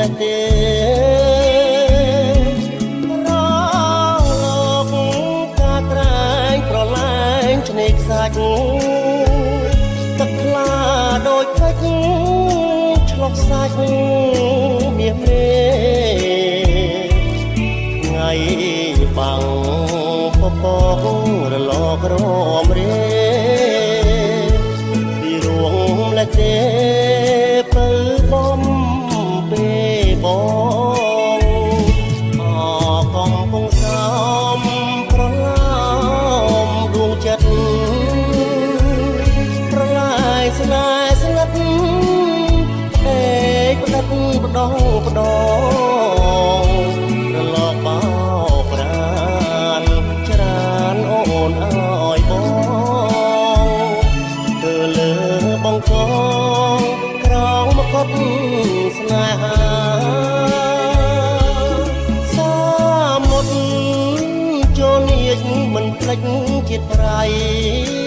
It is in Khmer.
លេះទេរកការក្រែងប្រឡែងឆ្នេរខ្សាច់ទឹកខ្លាដូចផ្លេចឆ្លុះសាច់មាសមេថ្ងៃបាំងពពករលករមរេពីរួងលេះទេពើបំពេបងអកំពុងសំប្រឡំដួងចិត្តប្រឡាយស្នេហ៍ស្ងាត់ពេកផ្ដិតបដងបដងរលកបោប្រានច្រានអូនអើយបងទៅលើបងកងក្រោមមកត់ស្នេហាសាមុតចូលនៀចមិនភ្លេចជាតិប្រៃ